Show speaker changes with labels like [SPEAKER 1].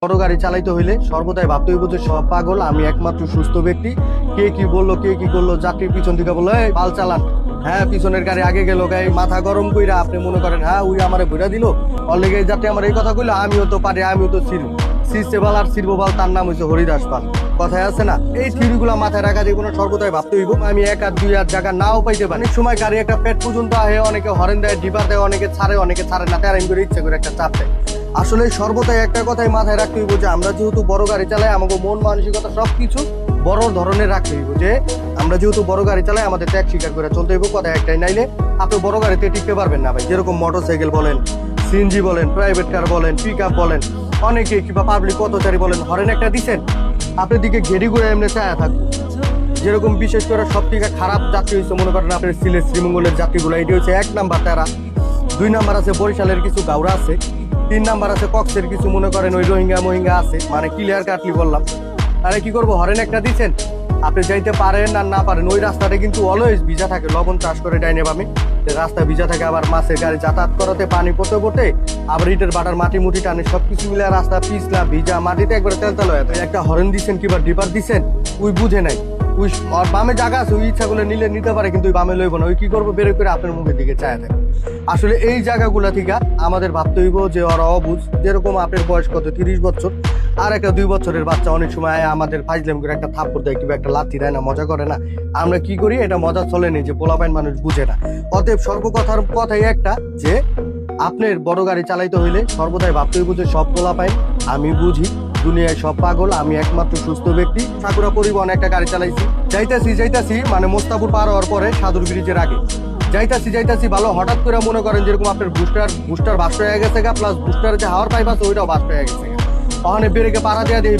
[SPEAKER 1] বড় গাড়ি চালাইতে হইলে সর্বদাই ভাবতে হইব যে সব পাগল, আমি একমাত্র সুস্থ ব্যক্তি। কে কি বললো কে কি করলো, যাত্রীর পিছন থেকে বললো এই পাল চালান, হ্যাঁ পিছনের গাড়ি আগে গেল, গাই মাথা গরম কইরা আপনি মনে করেন হ্যাঁ উই আমারে ঘুরা দিল অলরেডি যাত্রী আমার এই কথা কইলো, আমিও তো পারি, আমিও তো ছিলু সিসেবাল আর সিরবোবাল, তার নাম হইছে হরিদাস পাল। কথায় আছে না, এই থিওরিগুলো মাথায় রাখা জীবনে সর্বদাই ভাবতে হইব আমি এক আর দুই আর জায়গা নাও পাইতে পারি। অনেক সময় গাড়ি একটা পেট পর্যন্ত আহে, অনেকে হরেন দেয়, ডিপার দেয়, অনেকে ছাড়ে না, তেরাইন করে ইচ্ছে করে একটা চাপ দেয়। আসলে সর্বদাই একটা কথাই মাথায় রাখতে হইব যে আমরা যেহেতু বড় গাড়ি চালাই, আমাকে মন মানসিকতা সবকিছু বড় ধরনের রাখতে হইব যে আমরা যেহেতু বড় গাড়ি চালাই আমাদের ত্যাগ স্বীকার করে চলতে হইব। কথা একটাই, নাইলে আপনি বড় গাড়িতে টিকতে পারবেন না ভাই। যেরকম মোটরসাইকেল বলেন, সিএনজি বলেন, প্রাইভেট কার বলেন, পিক আপ বলেন, অনেকে কিংবা পাবলিক পথচারী বলেন, হরেন একটা দিচ্ছেন আপনার দিকে ঘেরি ঘুরে এমনি চায়া থাকবে। যেরকম বিশেষ করে সব থেকে খারাপ যাত্রী হচ্ছে মনে করেন আপনার সিলেট শ্রীমঙ্গলের যাত্রীগুলো, এটি হচ্ছে 1 নাম্বার তারা, 2 নাম্বার আছে বরিশালের কিছু গাউরা আছে, 3 নাম্বার আছে কক্সের কিছু মনে করেন ওই রোহিঙ্গা মহিঙ্গা আছে, মানে ক্লিয়ার কাটলি বললাম। আরে কি করবো, হরেন একটা দিচ্ছেন আপনি যাইতে পারেন আর না পারেন, ওই রাস্তাটা কিন্তু অলওয়েজ ভিজা থাকে, লবণ চাষ করে ডাইনে বামে রাস্তা ভিজা থাকে, আবার মাছের গাড়ি যাতায়াত করাতে পানি পড়তে পড়তে আবার ইটের বাটার মাটি মুটি টানে, সবকিছু মিলে রাস্তা পিছলা ভিজা মাটিতে একবারে তেলতেল হয়ে যায়। একটা হরেন দিচ্ছেন কিংবা ডিপার দিচ্ছেন, ওই বুঝে নাই, ওই বামে জায়গা আছে, ওই ইচ্ছা করলে নিতে পারে কিন্তু ওই বামে লইব না, ওই কি করবো বের করে আপনার মুখের দিকে চায় থাকে। আসলে এই জায়গাগুলা থেকে আমাদের ভাবতে হইব যে ওরা অবুঝ। যেরকম আপনার বয়স কত 30 বছর, আর একটা 2 বছরের বাচ্চা অনেক সময় আমাদের ফাইজলাম করে একটা থাপ্পড় দেয় কিংবা একটা লাথি দেয় না, মজা করে না, আমরা কি করি এটা মজা চলে নেই যে পোলাপাইন মানুষ বুঝে না। অতএব কথাই একটা যে আপনার বড় গাড়ি চালাইতে হইলে সর্বদাই ভাবতে হইব যে সব পোলাপাইন আমি বুঝি, দুনিয়ায় সব পাগল, আমি একমাত্র সুস্থ ব্যক্তি। সাকুরা পরিবহন একটা গাড়ি চালাইছি, যাইতাছি মানে মোস্তাপুর পার হওয়ার পরে সাদুর ব্রিজের আগে যাইতাছি ভালো, হঠাৎ করে মনে করেন যেরকম আপনার বুস্টার বাস্ট হয়ে গেছে গা, প্লাস বুস্টার যে হাওয়ার পাইপ আছে ওইটাও বাস্ট হয়ে গেছে, ওখানে ব্রেকে পাড়া দেওয়া দিয়ে